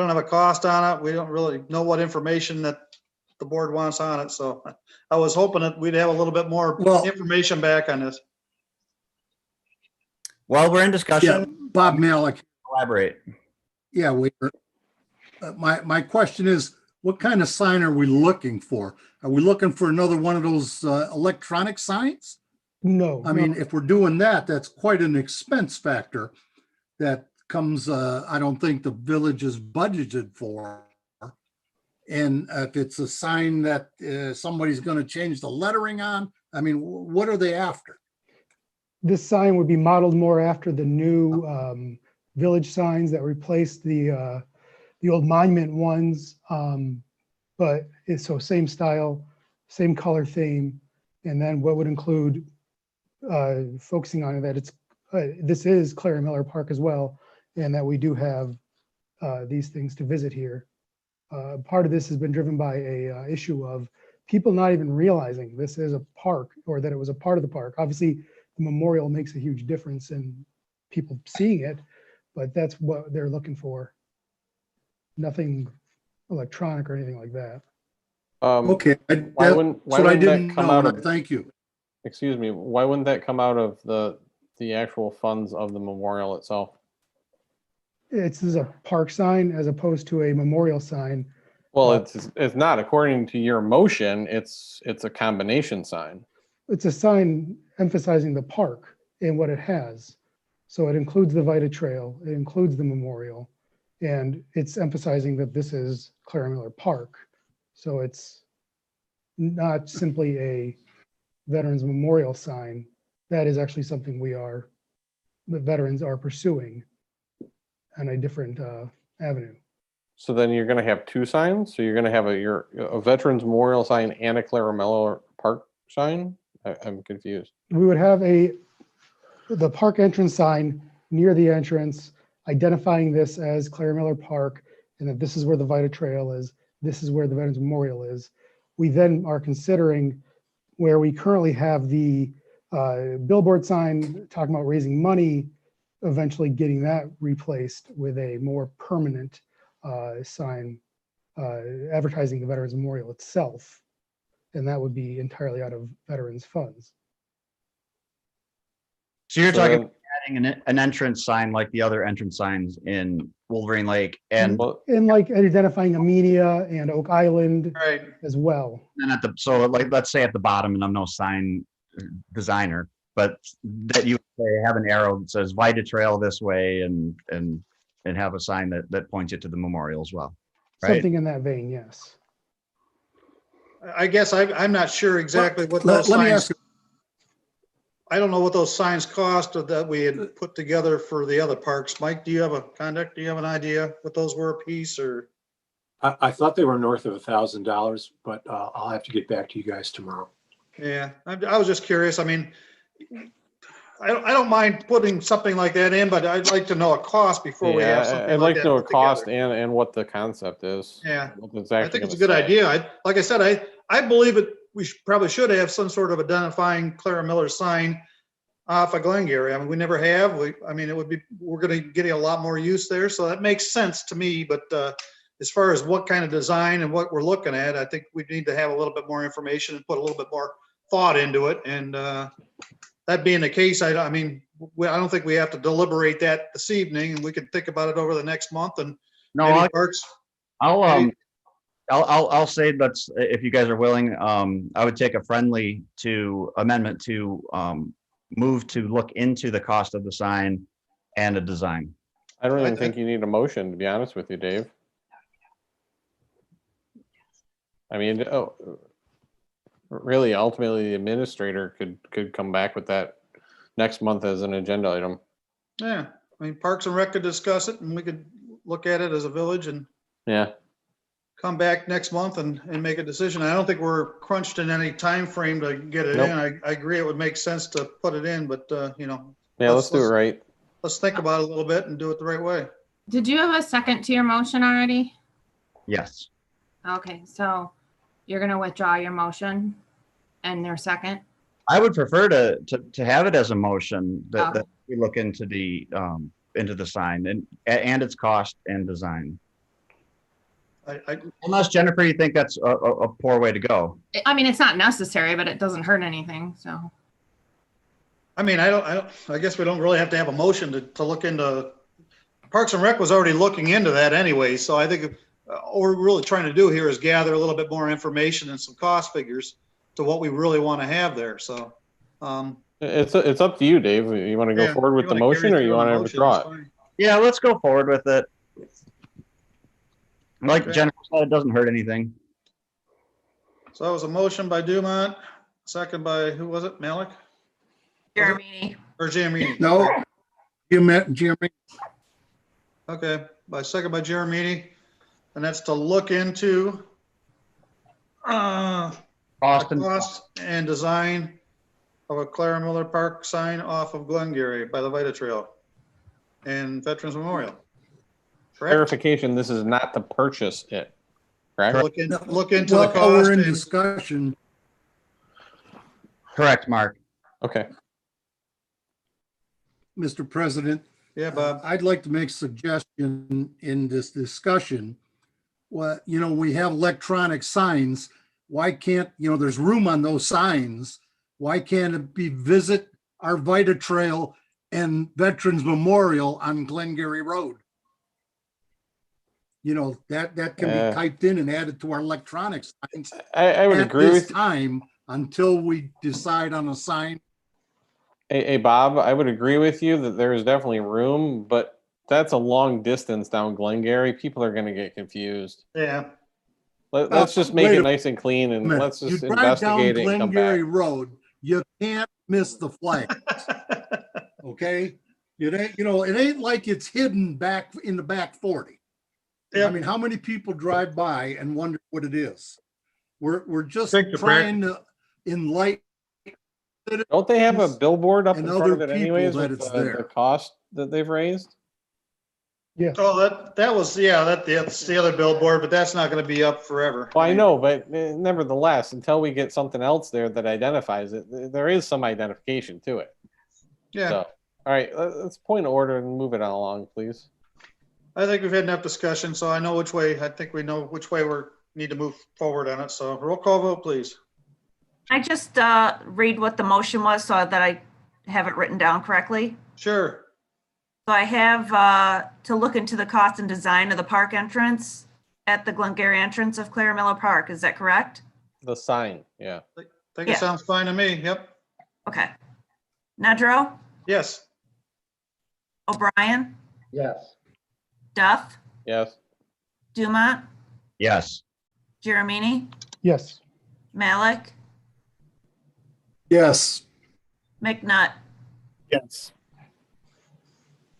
don't have a cost on it. We don't really know what information that the board wants on it. So I was hoping that we'd have a little bit more Well- information back on this. Well, we're in Yeah, discussion. Bob Malik. Elaborate. Yeah, my question is, what kind of sign are we looking for? Are we looking for another one of those electronic signs? No. I mean, if we're doing that, that's quite an expense factor that comes, I don't think the village is budgeted for. And if it's a sign that somebody's going to change the lettering on, I mean, what are they after? This sign would be modeled more after the new village signs that replaced the old monument ones. But it's so same style, same color theme. And then what would include focusing on that it's this is Clara Miller Park as well, and that we do have these things to visit here. Part of this has been driven by a issue of people not even realizing this is a park or that it was a part of the park. Obviously, the memorial makes a huge difference in people seeing it, but that's what they're looking for. Nothing electronic or anything like that. Okay, Why wouldn't I that didn't come know. out of? Thank you. Excuse me. Why wouldn't that come out of the actual funds of the memorial itself? This is a park sign as opposed to a memorial sign. Well, it's not according to your motion. It's a combination sign. It's a sign emphasizing the park and what it has. So it includes the Vita Trail, it includes the memorial, and it's emphasizing that this is Clara Miller Park. So it's not simply a Veterans Memorial sign. That is actually something the veterans are pursuing on a different avenue. So then you're going to have two signs. So you're going to have a Veterans Memorial sign and a Clara Miller Park sign. I'm confused. We would have the park entrance sign near the entrance, identifying this as Clara Miller Park, and that this is where the Vita Trail is. This is where the Veterans Memorial is. We then are considering where we currently have the billboard sign talking about raising money, eventually getting that replaced with a more permanent sign advertising the Veterans Memorial itself. And that would be entirely out of veterans funds. So you're talking about adding an entrance sign like the other entrance signs in Wolverine Lake and like identifying Amelia and Oak Island Right. as well. then so like, let's say at the bottom, and I'm no sign designer, but that you say have an arrow that says Vita Trail this way and have a sign that points you to the memorial as well. Right? Something in that vein, yes. I guess I'm not sure exactly what Let those me signs, ask, I don't know what those signs cost that we had put together for the other parks. Mike, do you have an idea what those were a piece or? I thought they were north of $1,000, but I'll have to get back to you guys tomorrow. Yeah, I was just curious. I mean, I don't mind putting something like that in, but I'd like to know a cost before we have something I'd like like to that know a put cost together. and what the concept is. Yeah, What it's I actually think it's a gonna good say. idea. Like I said, I believe it. We probably should have some sort of identifying Clara Miller sign off of Glengarry. I mean, we never have. We're going to get a lot more use there, so that makes sense to me. But as far as what kind of design and what we're looking at, I think we need to have a little bit more information and put a little bit more thought into it. And that being the case, I don't think we have to deliberate that this evening, and we can think about it over the next month. And No, parks. I'll say that's, if you guys are willing, I would take a friendly amendment to move to look into the cost of the sign and a design. I don't even think you need a motion, to be honest with you, Dave. I mean, really, ultimately, the administrator could come back with that next month as an agenda item. Yeah, I mean, Parks and Rec could discuss it, and we could look at it as a village and Yeah. come back next month and make a decision. I don't think we're crunched in any time frame to get it Nope. in. I agree it would make sense to put it in, but Yeah, let's do it right. Let's think about it a little bit and do it the right way. Did you have a second to your motion already? Yes. Okay, so you're gonna withdraw your motion and your second? I would prefer to have it as a motion that we look into the sign and its cost and design. Unless Jennifer, you think that's a poor way to go. I mean, it's not necessary, but it doesn't hurt anything, so. I mean, I guess we don't really have to have a motion to look into. Parks and Rec was already looking into that anyway, so I think what we're really trying to do here is gather a little bit more information and some cost figures to what we really want to have there. So It's up to you, Dave. You want to go forward with the motion, or you want to withdraw it? Yeah, let's go forward with it. Like Jennifer said, it doesn't hurt anything. So that was a motion by Dumont, second by, who was it, Malik? Jeremy. Or Giamini? No, Jeremy. Okay, second by Jeremy, and that's to look into cost and design of a Clara Miller Park sign off of Glengarry by the Vita Trail and Veterans Memorial. Correct? Clarification: this is not to purchase it, correct? Look into Well, the cost. we're in and- discussion. Correct, Mark. Okay. Mr. President. Yeah, Bob. I'd like to make a suggestion in this discussion. Well, we have electronic signs. Why can't, there's room on those signs. Why can't it be visit our Vita Trail and Veterans Memorial on Glengarry Road? You know, that can Yeah. be typed in and added to our electronic signs I would at agree this with time until we decide on a sign. Hey, Bob, I would agree with you that there is definitely room, but that's a long distance down Glengarry. People are going to get confused. Yeah. Let's just make wait it a nice and clean, and minute. let's You just drive down investigate it and come back. Glengarry Road, you can't miss the flag. Okay? It ain't, you know, it ain't like it's hidden back in the back 40. I mean, how many people drive by and wonder what it is? We're just think the trying to enlighten. Don't they have a billboard up and in front of other it people anyways that with it's the there. cost that they've raised? Yes. Oh, that was, yeah, that's the other billboard, but that's not going to be up forever. Well, I know, but nevertheless, until we get something else there that identifies it, there is some identification to it. Yeah. So, all right, let's point of order and move it along, please. I think we've had enough discussion, so I know which way, I think we know which way we need to move forward on it. So roll call vote, please. I just read what the motion was so that I have it written down correctly. Sure. So I have to look into the cost and design of the park entrance at the Glengarry entrance of Clara Miller Park. Is that correct? The sign, yeah. I think it sounds fine to me. Yep. Okay. Nedrow, Yes. O'Brien, Yes. Duff, Yes. Dumont, Yes. Giramini, Yes. Malik, Yes. McNutt. Yes.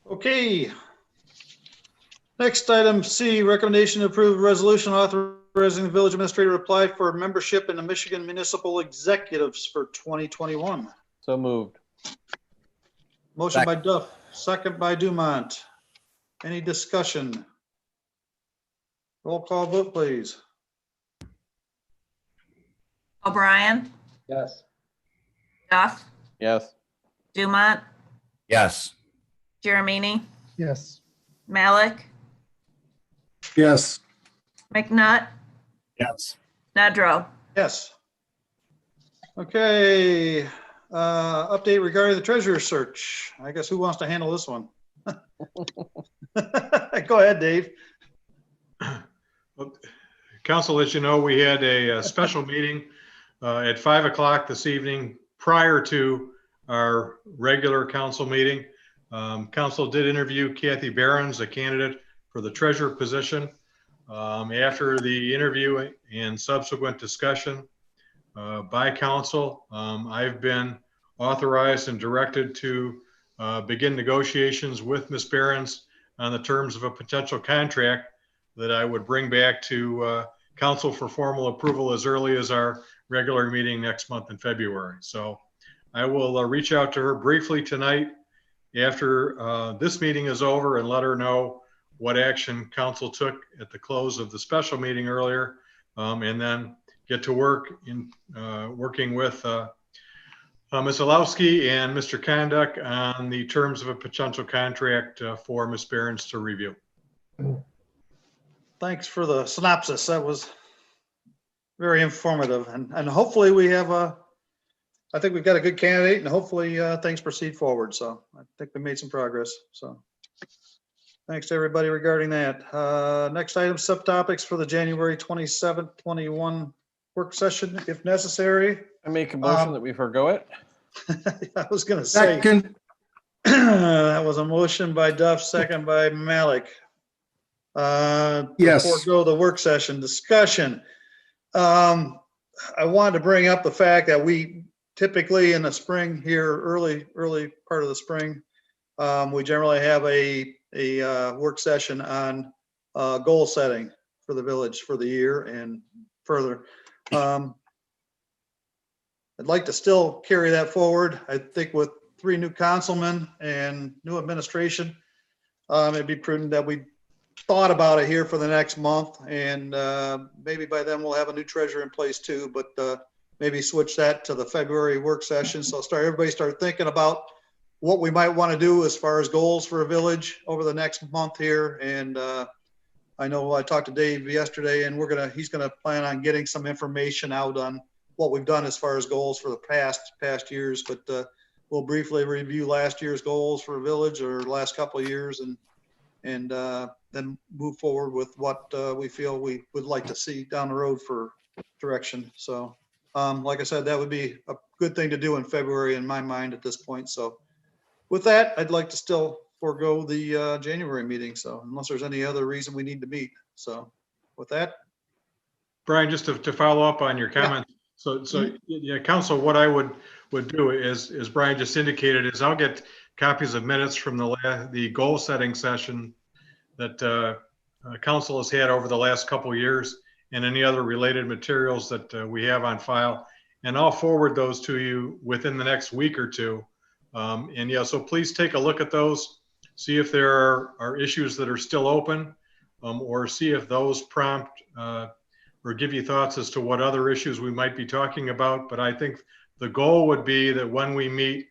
Okay. Next item C, recommendation to approve resolution authorizing the village administrator to apply for membership in the Michigan Municipal Executives for 2021. So moved. Motion by Duff, second by Dumont. Any discussion? Roll call vote, please. O'Brien, Yes. Duff, Yes. Dumont, Yes. Giramini, Yes. Malik, Yes. McNutt, Yes. Nedrow. Yes. Okay, update regarding the treasurer search. I guess who wants to handle this one? Go ahead, Dave. Well, Council, as you know, we had a special meeting at 5 o'clock this evening prior to our regular council meeting. Council did interview Kathy Behrens, a candidate for the treasurer position. After the interview and subsequent discussion by council, I've been authorized and directed to begin negotiations with Ms. Behrens on the terms of a potential contract that I would bring back to council for formal approval as early as our regular meeting next month in February. So I will reach out to her briefly tonight after this meeting is over and let her know what action council took at the close of the special meeting earlier, and then get to work in working with Ms. Olowski and Mr. Kondak on the terms of a potential contract for Ms. Behrens to review. Thanks for the synopsis. That was very informative. And hopefully we have I think we've got a good candidate and hopefully things proceed forward. So I think we made some progress. So thanks to everybody regarding that. Next item, subtopics for the January 27th, 21 work session, if necessary. I make a motion that we forgo it. I was going to say. Second. That was a motion by Duff, second by Malik. Yes. Forego the work session discussion. I wanted to bring up the fact that we typically in the spring here, early part of the spring, we generally have a work session on goal setting for the village for the year and further. I'd like to still carry that forward. I think with 3 new councilmen and new administration, it'd be prudent that we thought about it here for the next month, and maybe by then we'll have a new treasurer in place too, but maybe switch that to the February work session. So everybody start thinking about what we might want to do as far as goals for a village over the next month here. And I know I talked to Dave yesterday, and he's gonna plan on getting some information out on what we've done as far as goals for the past years, but we'll briefly review last year's goals for a village or last couple of years and then move forward with what we feel we would like to see down the road for direction. So, like I said, that would be a good thing to do in February in my mind at this point. So with that, I'd like to still forego the January meeting. So unless there's any other reason we need to meet. So with that, Brian, just to follow up on your comment. So yeah, council, what I would do is Brian just indicated, is I'll get copies of minutes from the goal setting session that council has had over the last couple of years, and any other related materials that we have on file. And I'll forward those to you within the next week or two. And yeah, so please take a look at those, see if there are issues that are still open, or see if those prompt or give you thoughts as to what other issues we might be talking about. But I think the goal would be that when we meet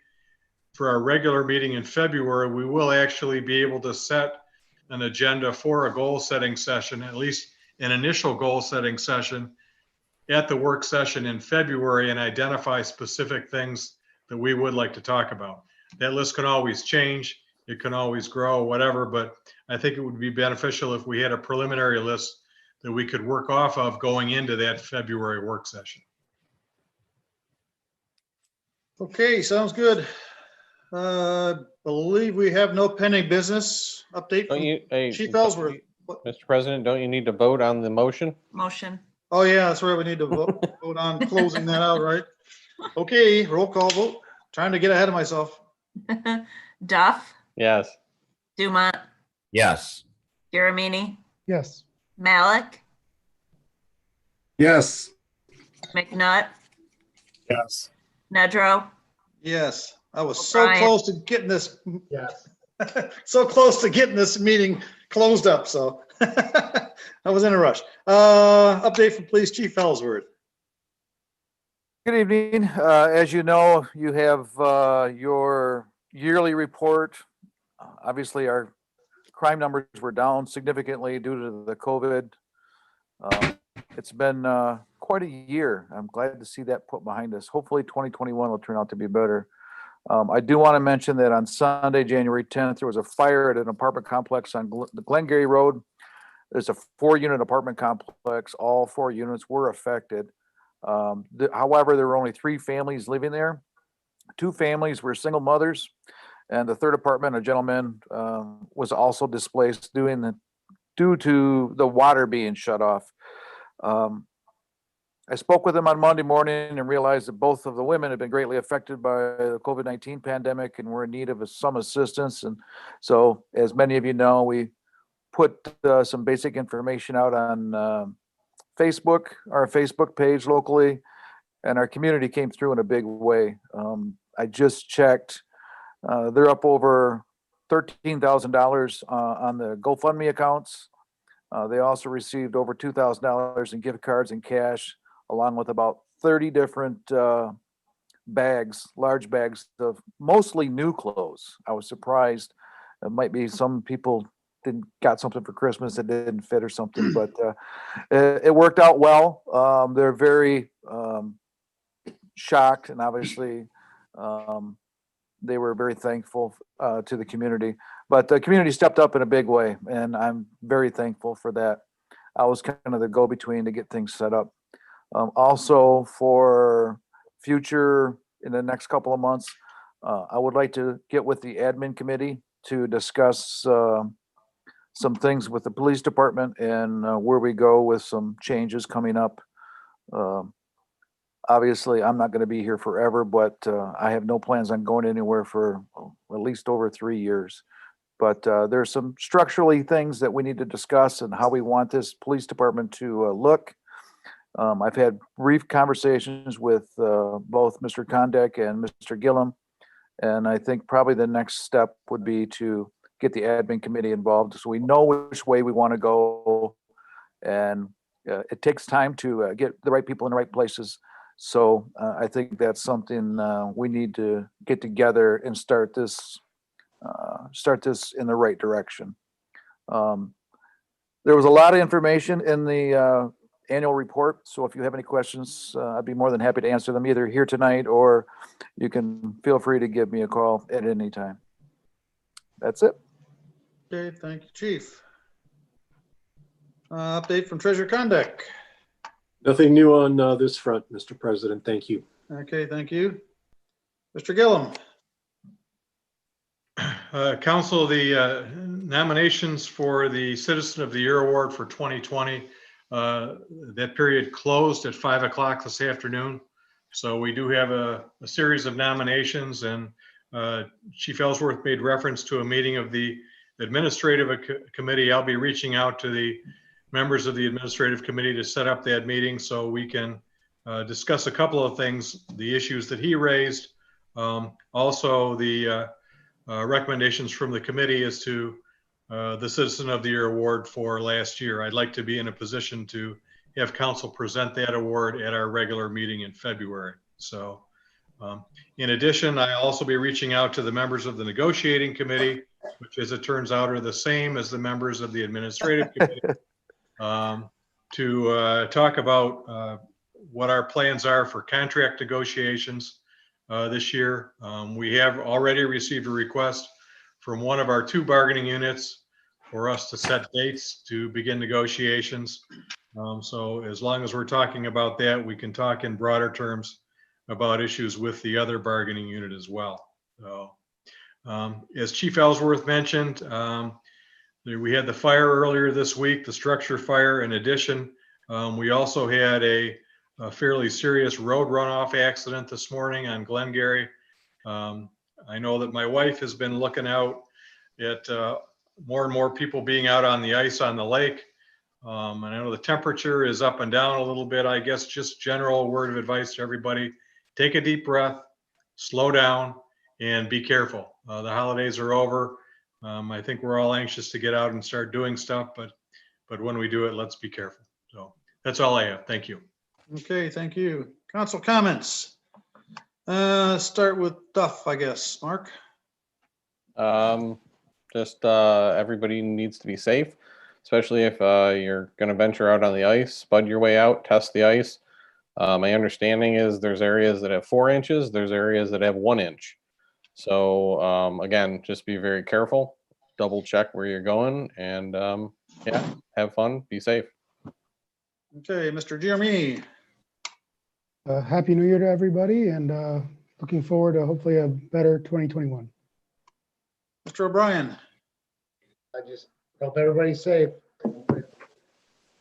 for our regular meeting in February, we will actually be able to set an agenda for a goal setting session, at least an initial goal setting session at the work session in February, and identify specific things that we would like to talk about. That list can always change. It can always grow, whatever, but I think it would be beneficial if we had a preliminary list that we could work off of going into that February work session. okay, sounds good. Believe we have no pending business. Update Don't from you, hey, Chief Ellsworth. Mr. President, don't you need to vote on the motion? Motion. Oh, yeah, that's right. We need to vote on closing that out, right? Okay, roll call vote. Trying to get ahead of myself. Duff, Yes. Dumont, Yes. Garamini, Yes. Malik, Yes. McNutt, Yes. Nedrow, Yes, I was so O'Brien. close to getting this, Yes. so close to getting this meeting closed up, so I was in a rush. Update from Police Chief Ellsworth. Good evening. As you know, you have your yearly report. Obviously, our crime numbers were down significantly due to the COVID. It's been quite a year. I'm glad to see that put behind us. Hopefully 2021 will turn out to be better. I do want to mention that on Sunday, January 10th, there was a fire at an apartment complex on the Glengarry Road. There's a 4-unit apartment complex. All 4 units were affected. However, there were only 3 families living there. 2 families were single mothers, and the third apartment, a gentleman was also displaced due to the water being shut off. I spoke with him on Monday morning and realized that both of the women had been greatly affected by the COVID-19 pandemic and were in need of some assistance. And so, as many of you know, we put some basic information out on Facebook, our Facebook page locally, and our community came through in a big way. I just checked. They're up over $13,000 on the GoFundMe accounts. They also received over $2,000 in gift cards and cash, along with about 30 different bags, large bags of mostly new clothes. I was surprised. It might be some people got something for Christmas that didn't fit or something, but it worked out well. They're very shocked, and obviously they were very thankful to the community. But the community stepped up in a big way, and I'm very thankful for that. I was kind of the go-between to get things set up. Also, for future, in the next couple of months, I would like to get with the admin committee to discuss some things with the police department and where we go with some changes coming up. Obviously, I'm not going to be here forever, but I have no plans on going anywhere for at least over 3 years. But there's some structurally things that we need to discuss and how we want this police department to look. I've had brief conversations with both Mr. Kondek and Mr. Gillum, and I think probably the next step would be to get the admin committee involved so we know which way we want to go. And it takes time to get the right people in the right places. So I think that's something we need to get together and start this in the right direction. There was a lot of information in the annual report. So if you have any questions, I'd be more than happy to answer them either here tonight, or you can feel free to give me a call at any time. That's it. Okay, thank you, Chief. Update from Treasurer Conduct. Nothing new on this front, Mr. President. Thank you. Okay, thank you. Mr. Gillum. Council, the nominations for the Citizen of the Year Award for 2020, that period closed at 5 o'clock this afternoon. So we do have a series of nominations, and Chief Ellsworth made reference to a meeting of the Administrative Committee. I'll be reaching out to the members of the Administrative Committee to set up that meeting so we can discuss a couple of things, the issues that he raised. Also, the recommendations from the committee as to the Citizen of the Year Award for last year. I'd like to be in a position to have council present that award at our regular meeting in February. So in addition, I'll also be reaching out to the members of the negotiating committee, which as it turns out are the same as the members of the administrative committee, to talk about what our plans are for contract negotiations this year. We have already received a request from one of our 2 bargaining units for us to set dates to begin negotiations. So as long as we're talking about that, we can talk in broader terms about issues with the other bargaining unit as well. So, as Chief Ellsworth mentioned, we had the fire earlier this week, the structure fire. In addition, we also had a fairly serious road runoff accident this morning on Glengarry. I know that my wife has been looking out at more and more people being out on the ice on the lake. And I know the temperature is up and down a little bit. I guess just general word of advice to everybody: take a deep breath, slow down, and be careful. The holidays are over. I think we're all anxious to get out and start doing stuff, but when we do it, let's be careful. So that's all I have. Thank you. Okay, thank you. Council comments. Start with Duff, I guess. Mark? Just everybody needs to be safe, especially if you're going to venture out on the ice, spud your way out, test the ice. My understanding is there's areas that have 4 inches, there's areas that have 1 inch. So again, just be very careful, double check where you're going, and yeah, have fun, be safe. Okay, Mr. Giamini. Happy New Year to everybody, and looking forward to hopefully a better 2021. Mr. O'Brien. I just hope everybody's safe.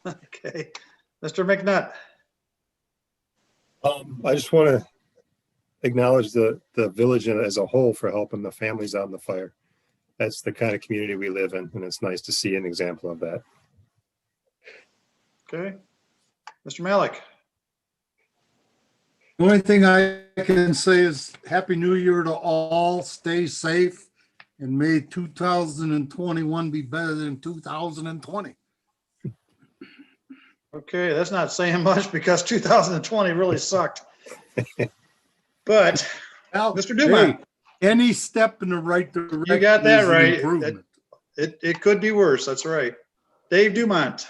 Okay. Mr. McNutt. I just want to acknowledge the village as a whole for helping the families out in the fire. That's the kind of community we live in, and it's nice to see an example of that. Okay. Mr. Malik. The only thing I can say is Happy New Year to all. Stay safe, and may 2021 be better than 2020. Okay, that's not saying much because 2020 really sucked. But Mr. Dumont. Hey, any step in the right direction. You got that is an right. improvement. It could be worse. That's right. Dave Dumont.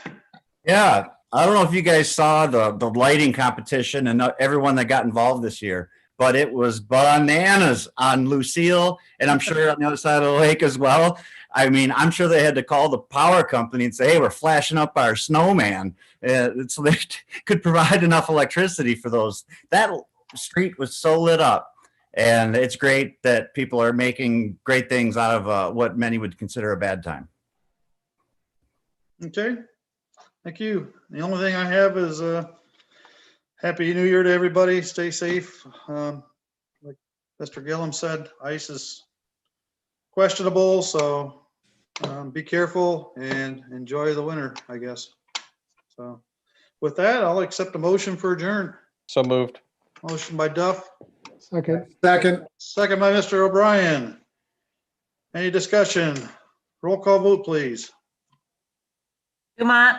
Yeah, I don't know if you guys saw the lighting competition and everyone that got involved this year, but it was bananas on Lucille, and I'm sure on the other side of the lake as well. I mean, I'm sure they had to call the power company and say, hey, we're flashing up our snowman, so they could provide enough electricity for those. That street was so lit up, and it's great that people are making great things out of what many would consider a bad time. Okay. Thank you. The only thing I have is Happy New Year to everybody. Stay safe. Like Mr. Gillum said, ice is questionable, so be careful and enjoy the winter, I guess. So with that, I'll accept a motion for adjourn. So moved. Motion by Duff. Second. Second by Mr. O'Brien. Any discussion? Roll call vote, please. Dumont,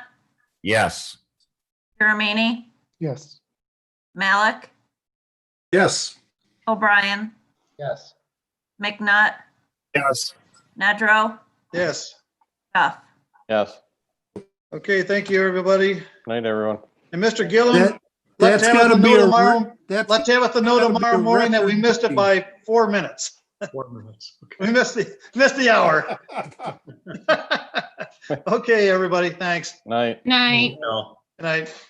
Yes. Giramini, Yes. Malik, Yes. O'Brien, Yes. McNutt, Yes. Nedrow, Yes. Duff. Yes. Okay, thank you, everybody. Night, everyone. And Mr. Gillum, That's got to be let's have it to know tomorrow morning that we missed it by 4 minutes. 4 minutes. Okay. We missed the hour. Okay, everybody, thanks. Night. Night. No. Good night.